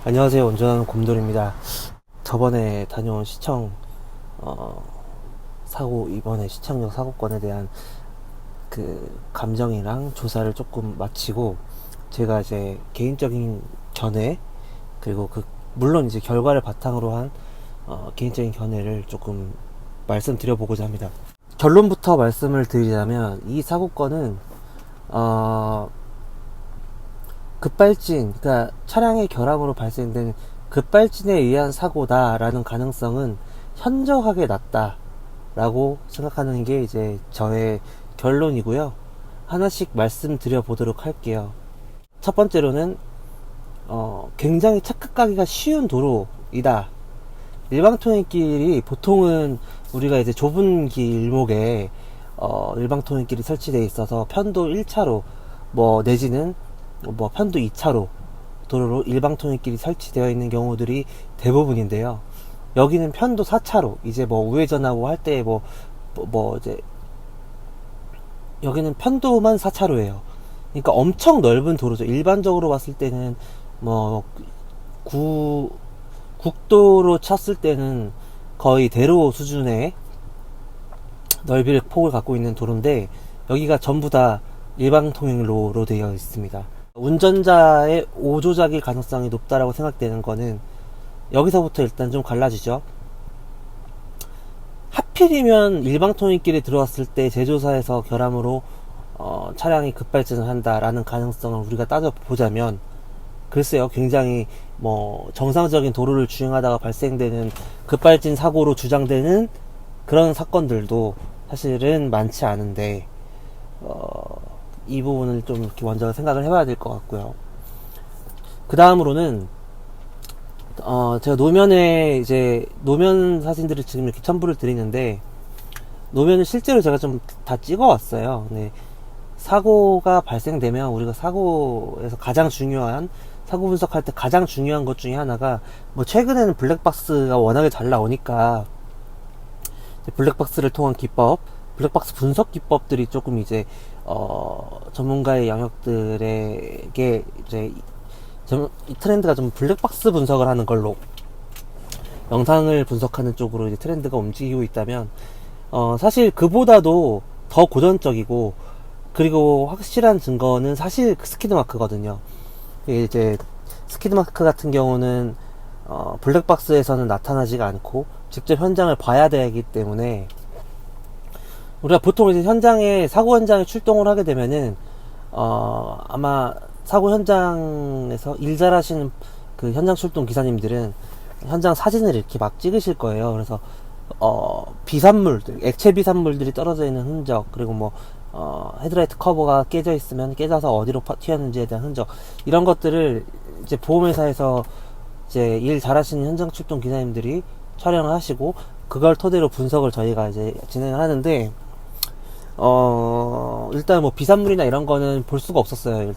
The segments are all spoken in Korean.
안녕하세요. 운전하는 곰돌입니다. 저번에 다녀온 시청 사고, 이번에 시청역 사고건에 대한 그 감정이랑 조사를 조금 마치고, 제가 이제 개인적인 견해, 그리고 물론 이제 결과를 바탕으로 한 개인적인 견해를 조금 말씀드려보고자 합니다. 결론부터 말씀을 드리자면, 이 사고건은 급발진, 그러니까 차량의 결함으로 발생된 급발진에 의한 사고다라는 가능성은 현저하게 낮다라고 생각하는 게 이제 저의 결론이고요. 하나씩 말씀드려 보도록 할게요. 첫 번째로는 굉장히 착각하기가 쉬운 도로이다. 일방통행길이 보통은 우리가 이제 좁은 길목에 일방통행길이 설치되어 있어서 편도 1차로 내지는 편도 2차로 도로로 일방통행길이 설치되어 있는 경우들이 대부분인데요. 여기는 편도 4차로, 이제 우회전하고 할 때 이제 여기는 편도만 4차로예요. 그러니까 엄청 넓은 도로죠. 일반적으로 봤을 때는 국도로 쳤을 때는 거의 대로 수준의 넓이를 폭을 갖고 있는 도로인데, 여기가 전부 다 일방통행로로 되어 있습니다. 운전자의 오조작일 가능성이 높다라고 생각되는 거는 여기서부터 일단 좀 갈라지죠. 하필이면 일방통행길에 들어왔을 때 제조사에서 결함으로 차량이 급발진을 한다라는 가능성을 우리가 따져보자면, 글쎄요, 굉장히 정상적인 도로를 주행하다가 발생되는 급발진 사고로 주장되는 그런 사건들도 사실은 많지 않은데, 이 부분을 좀 이렇게 먼저 생각을 해봐야 될 것 같고요. 그 다음으로는 제가 노면 사진들을 지금 이렇게 첨부를 드리는데, 노면을 실제로 제가 좀 다 찍어 왔어요. 네. 사고가 발생되면 우리가 사고에서 가장 중요한, 사고 분석할 때 가장 중요한 것 중에 하나가, 최근에는 블랙박스가 워낙에 잘 나오니까 블랙박스를 통한 기법, 블랙박스 분석 기법들이 조금 이제 전문가의 영역들에게 이제 이 트렌드가 좀 블랙박스 분석을 하는 걸로, 영상을 분석하는 쪽으로 이제 트렌드가 움직이고 있다면, 사실 그보다도 더 고전적이고 그리고 확실한 증거는 사실 스키드마크거든요. 이제 스키드마크 같은 경우는 블랙박스에서는 나타나지가 않고 직접 현장을 봐야 되기 때문에, 우리가 보통 이제 사고 현장에 출동을 하게 되면은 아마 사고 현장에서 일 잘하시는 그 현장 출동 기사님들은 현장 사진을 이렇게 막 찍으실 거예요. 그래서 비산물들, 액체 비산물들이 떨어져 있는 흔적, 그리고 헤드라이트 커버가 깨져 있으면 깨져서 어디로 튀었는지에 대한 흔적, 이런 것들을 이제 보험회사에서 이제 일 잘하시는 현장 출동 기사님들이 촬영을 하시고, 그걸 토대로 분석을 저희가 이제 진행을 하는데, 일단 비산물이나 이런 거는 볼 수가 없었어요.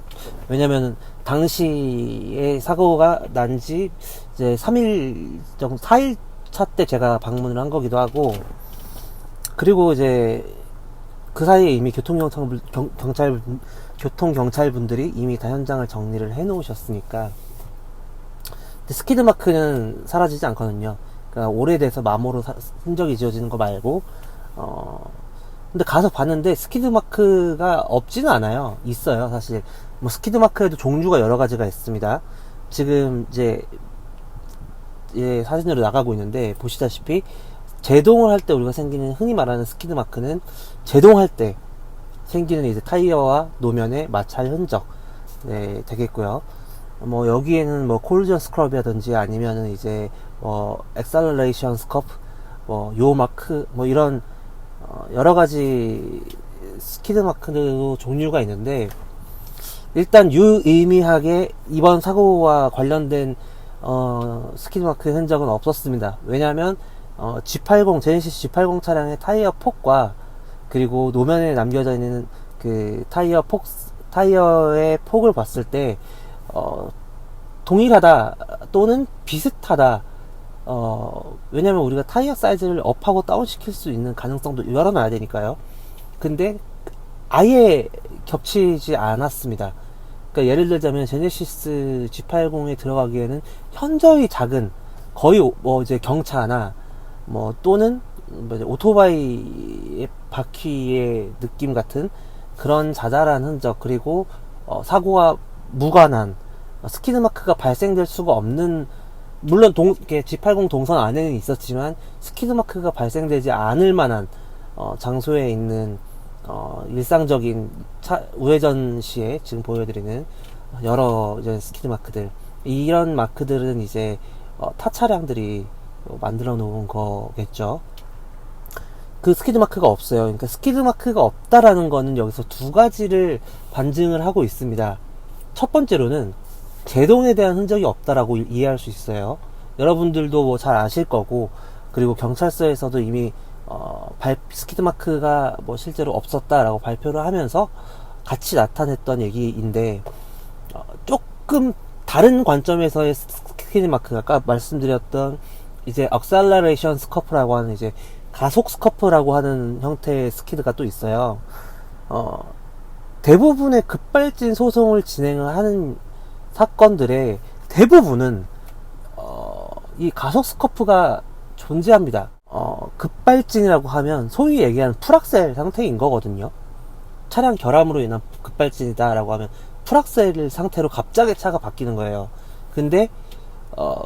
왜냐면 당시에 사고가 난지 이제 3일 정도, 4일 차 때 제가 방문을 한 거기도 하고, 그리고 이제 그 사이에 이미 교통경찰분들이 이미 다 현장을 정리를 해 놓으셨으니까. 근데 스키드마크는 사라지지 않거든요. 그러니까 오래돼서 마모로 흔적이 지워지는 거 말고, 근데 가서 봤는데 스키드마크가 없지는 않아요. 있어요, 사실. 스키드마크에도 종류가 여러 가지가 있습니다. 지금 이제 사진으로 나가고 있는데, 보시다시피 제동을 할 때 우리가 생기는, 흔히 말하는 스키드마크는 제동할 때 생기는 이제 타이어와 노면의 마찰 흔적, 네, 되겠고요. 여기에는 콜리전 스크럽이라든지 아니면은 이제 엑셀러레이션 스커프, 요 마크, 이런 여러 가지 스키드마크도 종류가 있는데, 일단 유의미하게 이번 사고와 관련된 스키드마크의 흔적은 없었습니다. 왜냐하면 G80, 제네시스 G80 차량의 타이어 폭과, 그리고 노면에 남겨져 있는 그 타이어의 폭을 봤을 때 동일하다 또는 비슷하다. 왜냐면 우리가 타이어 사이즈를 업하고 다운 시킬 수 있는 가능성도 열어놔야 되니까요. 근데 아예 겹치지 않았습니다. 그러니까 예를 들자면 제네시스 G80에 들어가기에는 현저히 작은, 거의 뭐 이제 경차나 뭐 또는 뭐 이제 오토바이의 바퀴의 느낌 같은 그런 자잘한 흔적, 그리고 사고가 무관한, 스키드 마크가 발생될 수가 없는, 물론 이렇게 G80 동선 안에는 있었지만 스키드 마크가 발생되지 않을 만한 장소에 있는 일상적인 우회전 시에 지금 보여드리는 여러 이제 스키드 마크들, 이런 마크들은 이제 타 차량들이 만들어 놓은 거겠죠. 그 스키드 마크가 없어요. 그러니까 스키드 마크가 없다라는 거는 여기서 두 가지를 반증을 하고 있습니다. 첫 번째로는 제동에 대한 흔적이 없다라고 이해할 수 있어요. 여러분들도 뭐 잘 아실 거고, 그리고 경찰서에서도 이미 스키드 마크가 뭐 실제로 없었다라고 발표를 하면서 같이 나타냈던 얘기인데, 조금 다른 관점에서의 스키드 마크가 아까 말씀드렸던 이제 액셀러레이션 스커프라고 하는, 이제 가속 스커프라고 하는 형태의 스키드가 또 있어요. 대부분의 급발진 소송을 진행을 하는 사건들의 대부분은 이 가속 스커프가 존재합니다. 급발진이라고 하면 소위 얘기하는 풀악셀 상태인 거거든요. 차량 결함으로 인한 급발진이다 라고 하면 풀악셀 상태로 갑자기 차가 바뀌는 거예요. 근데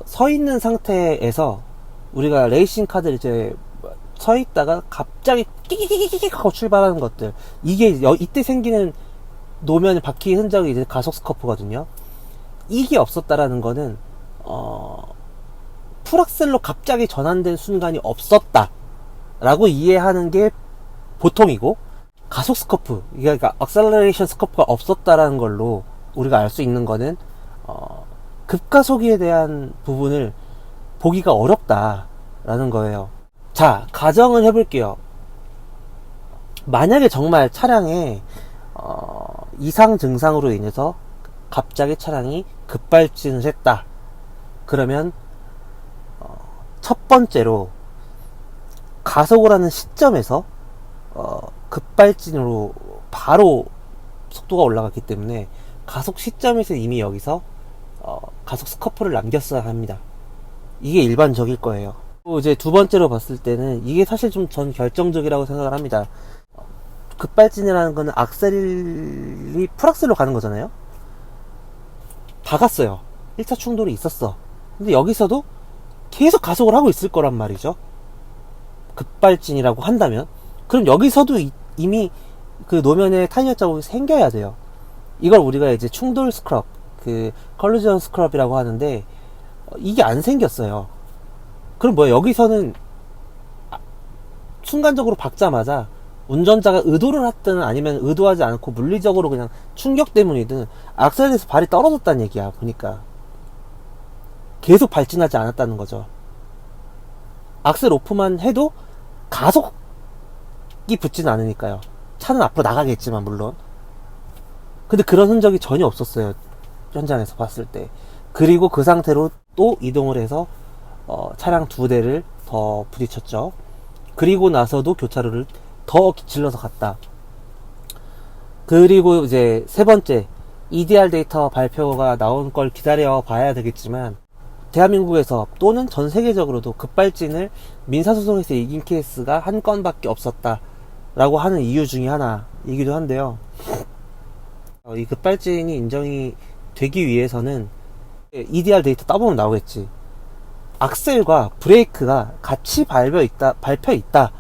서 있는 상태에서 우리가 레이싱 카드를 이제 서 있다가 갑자기 끼기기기기 하고 출발하는 것들, 이게 이때 생기는 노면 바퀴 흔적이 이제 가속 스커프거든요. 이게 없었다라는 거는 풀악셀로 갑자기 전환된 순간이 없었다 라고 이해하는 게 보통이고, 가속 스커프, 그러니까 액셀러레이션 스커프가 없었다라는 걸로 우리가 알 수 있는 거는 급가속에 대한 부분을 보기가 어렵다라는 거예요. 자, 가정을 해볼게요. 만약에 정말 차량에 이상 증상으로 인해서 갑자기 차량이 급발진을 했다. 그러면 첫 번째로 가속을 하는 시점에서 급발진으로 바로 속도가 올라갔기 때문에 가속 시점에서 이미 여기서 가속 스커프를 남겼어야 합니다. 이게 일반적일 거예요. 또 이제 두 번째로 봤을 때는 이게 사실 좀 전 결정적이라고 생각을 합니다. 급발진이라는 거는 악셀이 풀악셀로 가는 거잖아요. 박았어요. 1차 충돌이 있었어. 근데 여기서도 계속 가속을 하고 있을 거란 말이죠. 급발진이라고 한다면. 그럼 여기서도 이미 그 노면에 타이어 자국이 생겨야 돼요. 이걸 우리가 이제 충돌 스크럽, 그 컬루전 스크럽이라고 하는데, 이게 안 생겼어요. 그럼 뭐야, 여기서는 순간적으로 박자마자 운전자가 의도를 했든 아니면 의도하지 않고 물리적으로 그냥 충격 때문이든 악셀에서 발이 떨어졌다는 얘기야. 보니까 계속 발진하지 않았다는 거죠. 악셀 오프만 해도 가속이 붙지는 않으니까요. 차는 앞으로 나가겠지만 물론. 근데 그런 흔적이 전혀 없었어요, 현장에서 봤을 때. 그리고 그 상태로 또 이동을 해서 차량 두 대를 더 부딪혔죠. 그리고 나서도 교차로를 더 질러서 갔다. 그리고 이제 세 번째, EDR 데이터 발표가 나온 걸 기다려 봐야 되겠지만, 대한민국에서 또는 전 세계적으로도 급발진을 민사소송에서 이긴 케이스가 한 건밖에 없었다 라고 하는 이유 중에 하나이기도 한데요. 이 급발진이 인정이 되기 위해서는 EDR 데이터 떠보면 나오겠지. 악셀과 브레이크가 같이 밟혀 있다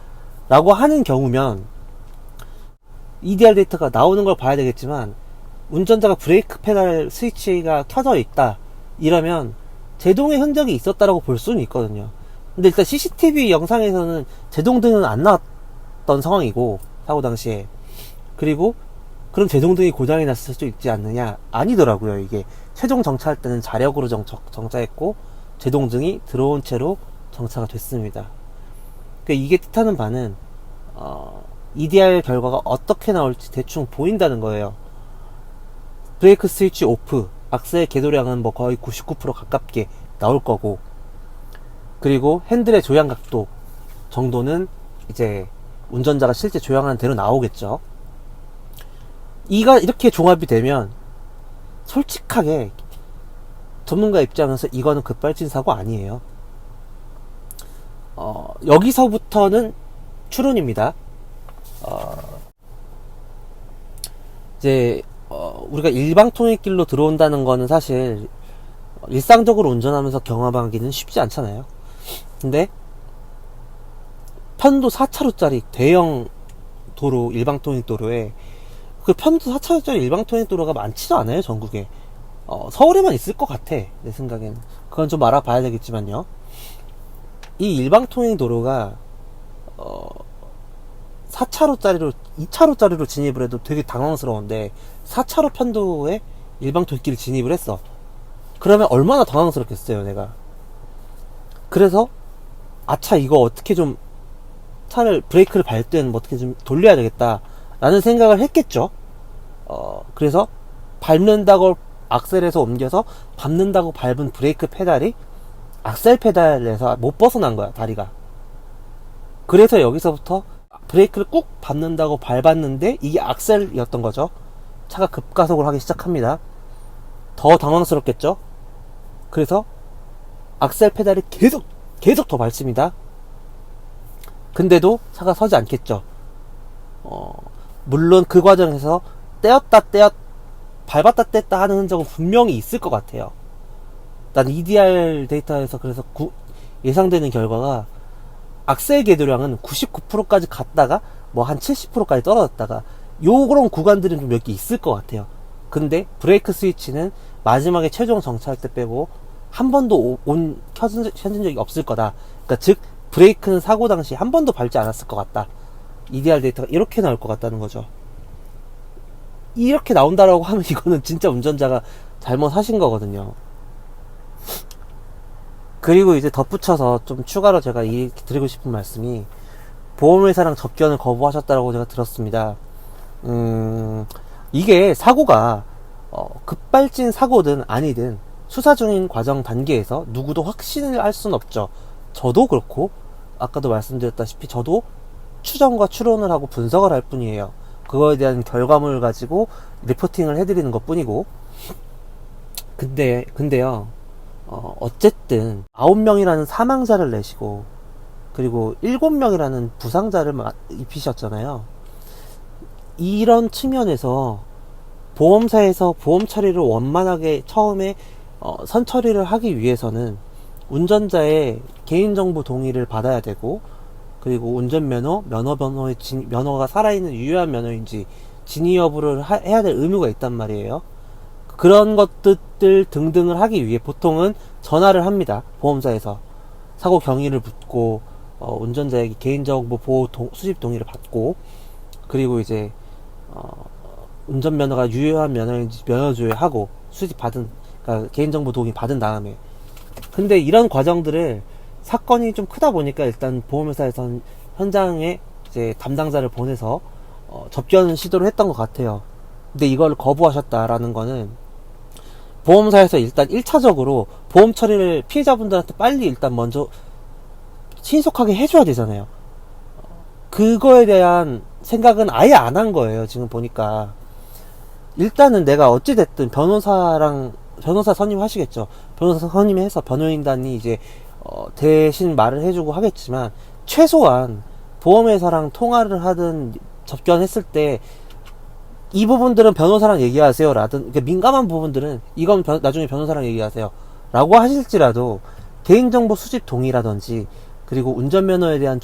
라고 하는 경우면 EDR 데이터가 나오는 걸 봐야 되겠지만, 운전자가 브레이크 페달 스위치가 켜져 있다 이러면 제동의 흔적이 있었다라고 볼 수는 있거든요. 근데 일단 CCTV 영상에서는 제동등은 안 나왔던 상황이고, 사고 당시에. 그리고 그럼 제동등이 고장이 났을 수도 있지 않느냐? 아니더라고요. 이게 최종 정차할 때는 자력으로 정차했고 제동등이 들어온 채로 정차가 됐습니다. 그러니까 이게 뜻하는 바는 EDR 결과가 어떻게 나올지 대충 보인다는 거예요. 브레이크 스위치 오프, 악셀 궤도량은 뭐 거의 99% 가깝게 나올 거고, 그리고 핸들의 조향 각도 정도는 이제 운전자가 실제 조향하는 대로 나오겠죠. 이가 이렇게 종합이 되면 솔직하게 전문가 입장에서 이거는 급발진 사고 아니에요. 여기서부터는 추론입니다. 이제 우리가 일방통행길로 들어온다는 거는 사실 일상적으로 운전하면서 경험하기는 쉽지 않잖아요. 근데 편도 4차로짜리 대형 도로, 일방통행도로에 그 편도 4차로짜리 일방통행도로가 많지도 않아요, 전국에. 서울에만 있을 것 같아, 내 생각엔. 그건 좀 알아봐야 되겠지만요. 이 일방통행도로가 4차로짜리로 2차로짜리로 진입을 해도 되게 당황스러운데 4차로 편도에 일방통행길을 진입을 했어. 그러면 얼마나 당황스럽겠어요, 내가. 그래서 아차, 이거 어떻게 좀 차를 브레이크를 밟을 때는 뭐 어떻게 좀 돌려야 되겠다 라는 생각을 했겠죠. 그래서 밟는다고 악셀에서 옮겨서 밟는다고 밟은 브레이크 페달이 악셀 페달에서 못 벗어난 거야, 다리가. 그래서 여기서부터 브레이크를 꾹 밟는다고 밟았는데 이게 악셀이었던 거죠. 차가 급가속을 하기 시작합니다. 더 당황스럽겠죠. 그래서 악셀 페달이 계속 더 밟습니다. 근데도 차가 서지 않겠죠. 물론 그 과정에서 밟았다 뗐다 하는 흔적은 분명히 있을 것 같아요. 난 EDR 데이터에서 그래서 예상되는 결과가 악셀 궤도량은 99%까지 갔다가 뭐 한 70%까지 떨어졌다가 요런 구간들은 좀 몇 개 있을 것 같아요. 근데 브레이크 스위치는 마지막에 최종 정차할 때 빼고 한 번도 켜진 적이 없을 거다. 그러니까 즉 브레이크는 사고 당시 한 번도 밟지 않았을 것 같다. EDR 데이터가 이렇게 나올 것 같다는 거죠. 이렇게 나온다라고 하면 이거는 진짜 운전자가 잘못하신 거거든요. 그리고 이제 덧붙여서 좀 추가로 제가 드리고 싶은 말씀이, 보험회사랑 접견을 거부하셨다고 제가 들었습니다. 이게 사고가 급발진 사고든 아니든 수사 중인 과정 단계에서 누구도 확신을 할 수는 없죠. 저도 그렇고 아까도 말씀드렸다시피 저도 추정과 추론을 하고 분석을 할 뿐이에요. 그거에 대한 결과물을 가지고 리포팅을 해드리는 것 뿐이고. 근데요, 어쨌든 9명이라는 사망자를 내시고 그리고 7명이라는 부상자를 입히셨잖아요. 이런 측면에서 보험사에서 보험 처리를 원만하게 처음에 선처리를 하기 위해서는 운전자의 개인정보 동의를 받아야 되고, 그리고 운전면허, 면허가 살아있는 유효한 면허인지 진위 여부를 해야 될 의무가 있단 말이에요. 그런 것들 등등을 하기 위해 보통은 전화를 합니다. 보험사에서 사고 경위를 묻고 운전자에게 개인정보 보호 수집 동의를 받고, 그리고 이제 운전면허가 유효한 면허인지 면허 조회하고 그러니까 개인정보 동의 받은 다음에. 근데 이런 과정들을 사건이 좀 크다 보니까 일단 보험회사에선 현장에 이제 담당자를 보내서 접견 시도를 했던 것 같아요. 근데 이걸 거부하셨다라는 거는 보험사에서 일단 1차적으로 보험 처리를 피해자분들한테 빨리 일단 먼저 신속하게 해줘야 되잖아요. 그거에 대한 생각은 아예 안 한 거예요, 지금 보니까. 일단은 내가 어찌됐든 변호사 선임하시겠죠. 변호사 선임해서 변호인단이 이제 대신 말을 해주고 하겠지만, 최소한 보험회사랑 통화를 하든 접견했을 때 이 부분들은 변호사랑 얘기하세요 라든, 그러니까 민감한 부분들은 이건 나중에 변호사랑 얘기하세요 라고 하실지라도 개인정보 수집 동의라든지, 그리고 운전면허에 대한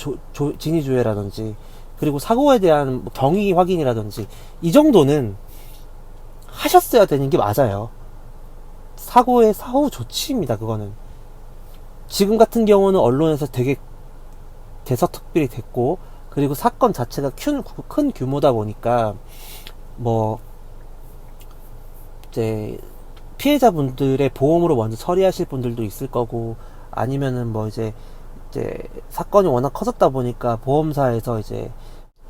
진위조회라든지, 그리고 사고에 대한 경위 확인이라든지, 이 정도는 하셨어야 되는 게 맞아요. 사고의 사후 조치입니다, 그거는. 지금 같은 경우는 언론에서 되게 대서특필이 됐고, 그리고 사건 자체가 큰 규모다 보니까 이제 피해자분들의 보험으로 먼저 처리하실 분들도 있을 거고, 아니면은 이제 사건이 워낙 커졌다 보니까 보험사에서 이제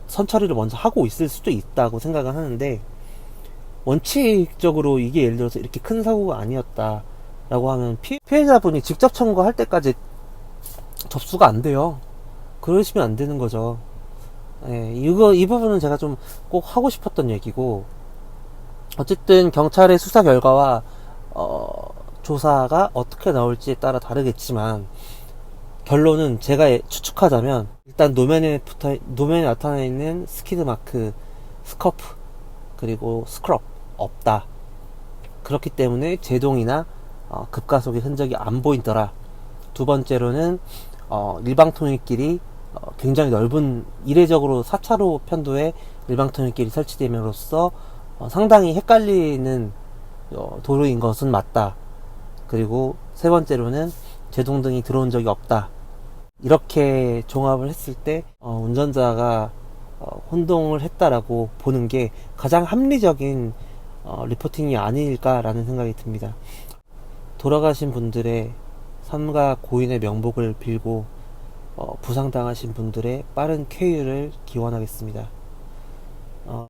선처리를 먼저 하고 있을 수도 있다고 생각을 하는데, 원칙적으로 이게 예를 들어서 이렇게 큰 사고가 아니었다 라고 하면 피해자분이 직접 청구할 때까지 접수가 안 돼요. 그러시면 안 되는 거죠. 이 부분은 제가 좀 꼭 하고 싶었던 얘기고, 어쨌든 경찰의 수사 결과와 조사가 어떻게 나올지에 따라 다르겠지만 결론은 제가 추측하자면 일단 노면에 나타나 있는 스키드 마크, 스커프 그리고 스크럽 없다. 그렇기 때문에 제동이나 급가속의 흔적이 안 보이더라. 두 번째로는 일방통행길이 굉장히 넓은 이례적으로 4차로 편도에 일방통행길이 설치됨으로써 상당히 헷갈리는 도로인 것은 맞다. 그리고 세 번째로는 제동등이 들어온 적이 없다. 이렇게 종합을 했을 때 운전자가 혼동을 했다라고 보는 게 가장 합리적인 리포팅이 아닐까라는 생각이 듭니다. 돌아가신 분들의 삼가 고인의 명복을 빌고 부상당하신 분들의 빠른 쾌유를 기원하겠습니다.